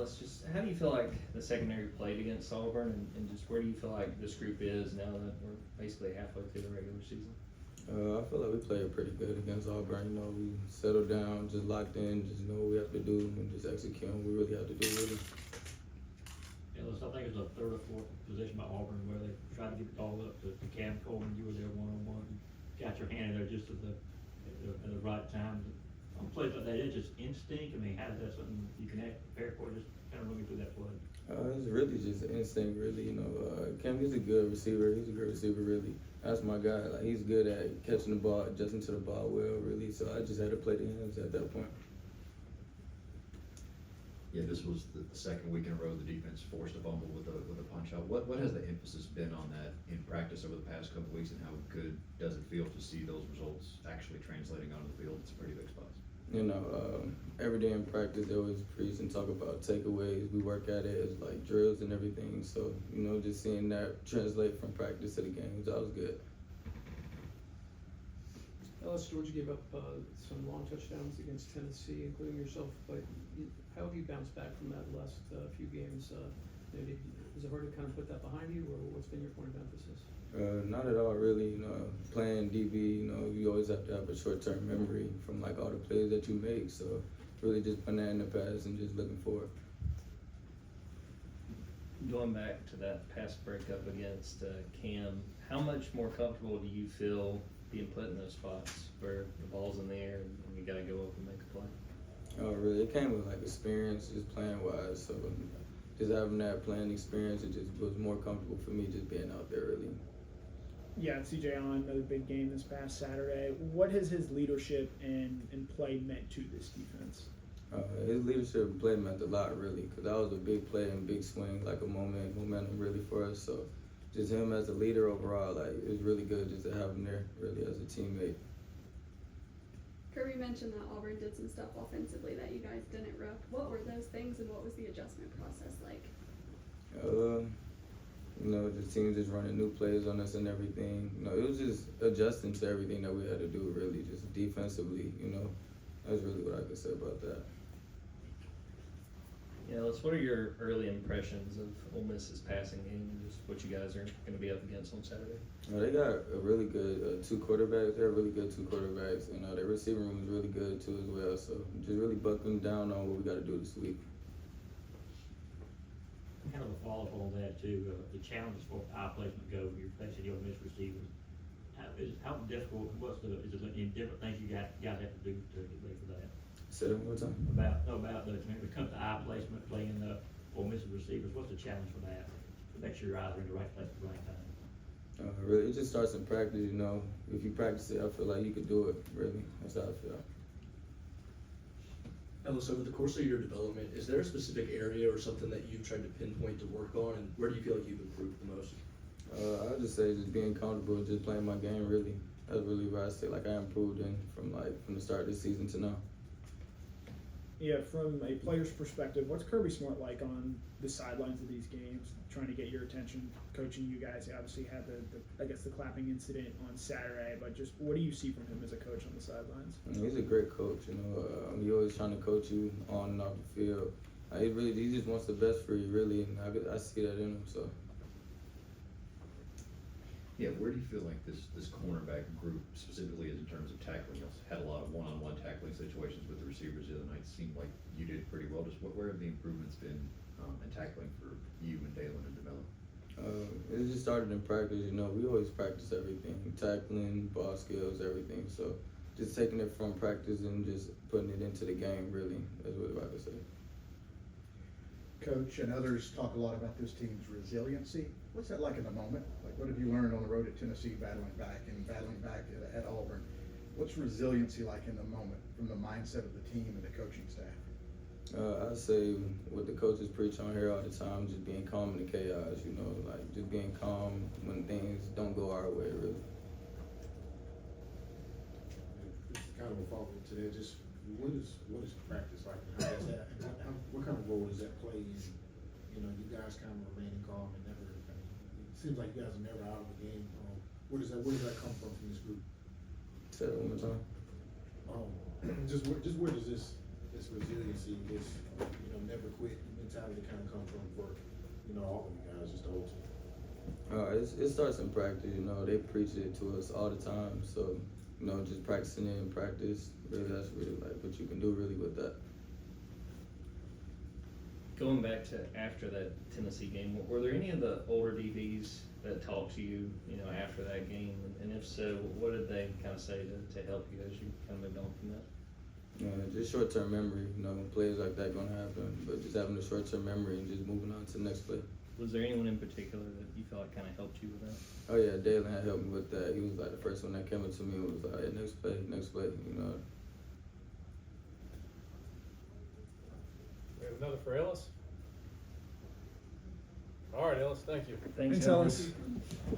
Ellis, just how do you feel like the secondary played against Auburn, and just where do you feel like this group is now that we're basically halfway through the regular season? I feel like we played pretty good against Auburn. You know, we settled down, just locked in, just know what we have to do, and just execute what we really have to do, really. Ellis, I think it was the third or fourth position by Auburn where they tried to get the ball up to Cam Coleman. You were there one-on-one. Got your hand in there just at the right time. On plays like that, it's just instinct. I mean, how is that something you can prepare for? Just kind of run me through that play. It's really just instinct, really. You know, Cam, he's a good receiver. He's a great receiver, really. That's my guy. Like, he's good at catching the ball, adjusting to the ball well, really. So I just had to play the hands at that point. Yeah, this was the second week in a row the defense forced a fumble with a punch out. What has the emphasis been on that in practice over the past couple of weeks, and how good does it feel to see those results actually translating onto the field? It's a pretty big spot. You know, every day in practice, they always preach and talk about takeaways. We work at it as like drills and everything. So, you know, just seeing that translate from practice to the games, that was good. Ellis, Georgia gave up some long touchdowns against Tennessee, including yourself. But how have you bounced back from that last few games? Is it hard to kind of put that behind you, or what's been your point of emphasis? Not at all, really. You know, playing DB, you know, you always have to have a short-term memory from like all the plays that you make. So, really just putting that in the past and just looking forward. Going back to that pass breakup against Cam, how much more comfortable do you feel being put in those spots where the ball's in the air and you got to go up and make a play? Oh, really? It came with like experience, just playing wise. So, just having that playing experience, it just was more comfortable for me just being out there, really. Yeah, CJ Allen, another big game this past Saturday. What has his leadership and play meant to this defense? His leadership and play meant a lot, really, because that was a big play and big swing, like a momentum really for us. So just him as a leader overall, like, it was really good just to have him there, really, as a teammate. Kirby mentioned that Auburn did some stuff offensively that you guys didn't rep. What were those things, and what was the adjustment process like? You know, the team just running new plays on us and everything. You know, it was just adjusting to everything that we had to do, really, just defensively, you know. That's really what I could say about that. Yeah, Ellis, what are your early impressions of Ole Miss's passing game and just what you guys are going to be up against on Saturday? They got a really good two quarterbacks. They're really good two quarterbacks. You know, their receiving room is really good too as well. So just really buckling down on what we got to do this week. Kind of a follow-up on that too. The challenges for eye placement go. You're facing your Ole Miss receivers. How difficult? Is it any different things you guys have to do to get ready for that? Say that one more time. About when it comes to eye placement, playing Ole Miss receivers. What's the challenge for that? To make sure your eyes are in the right place at the right time. Really, it just starts in practice. You know, if you practice it, I feel like you could do it. Really, that's how I feel. Ellis, over the course of your development, is there a specific area or something that you've tried to pinpoint to work on, and where do you feel like you've improved the most? I'd just say just being comfortable, just playing my game. Really, that's really where I say like I improved in from the start of the season to now. Yeah, from a player's perspective, what's Kirby Smart like on the sidelines of these games, trying to get your attention, coaching you guys? He obviously had the clapping incident on Saturday, but just what do you see from him as a coach on the sidelines? He's a great coach. You know, he's always trying to coach you on and off the field. He just wants the best for you, really, and I see that in him. So. Yeah, where do you feel like this cornerback group specifically is in terms of tackling? You had a lot of one-on-one tackling situations with the receivers the other night. It seemed like you did pretty well. Just where have the improvements been in tackling for you and Dalen and DeMello? It just started in practice. You know, we always practice everything, tackling, ball skills, everything. So just taking it from practice and just putting it into the game, really, is what I would say. Coach and others talk a lot about this team's resiliency. What's that like in the moment? Like, what have you learned on the road at Tennessee, battling back at Auburn? What's resiliency like in the moment from the mindset of the team and the coaching staff? I say what the coaches preach on here all the time, just being calm in the chaos, you know, like just being calm when things don't go our way, really. It's kind of a follow-up to that. Just what is practice like? How does that, what kind of role does that play in, you know, you guys kind of remaining calm and never, it seems like you guys are never out of the game. Where does that come from this group? Say that one more time. Just where does this this resiliency, this, never quit mentality kind of come from work, all of you guys, just the whole team? It starts in practice, they preach it to us all the time. So, just practicing it in practice, really, that's really like what you can do really with that. Going back to after that Tennessee game, were there any of the older DBs that talked to you, after that game? And if so, what did they kind of say to help you as you kind of moved on from that? Just short-term memory, players like that gonna happen, but just having a short-term memory and just moving on to the next play. Was there anyone in particular that you felt like kind of helped you with that? Oh yeah, Dalen had helped me with that. He was like the first one that came up to me and was like, hey, next play, We have another for Ellis. All right, Ellis, thank you. Thanks, Thanks, Ellis.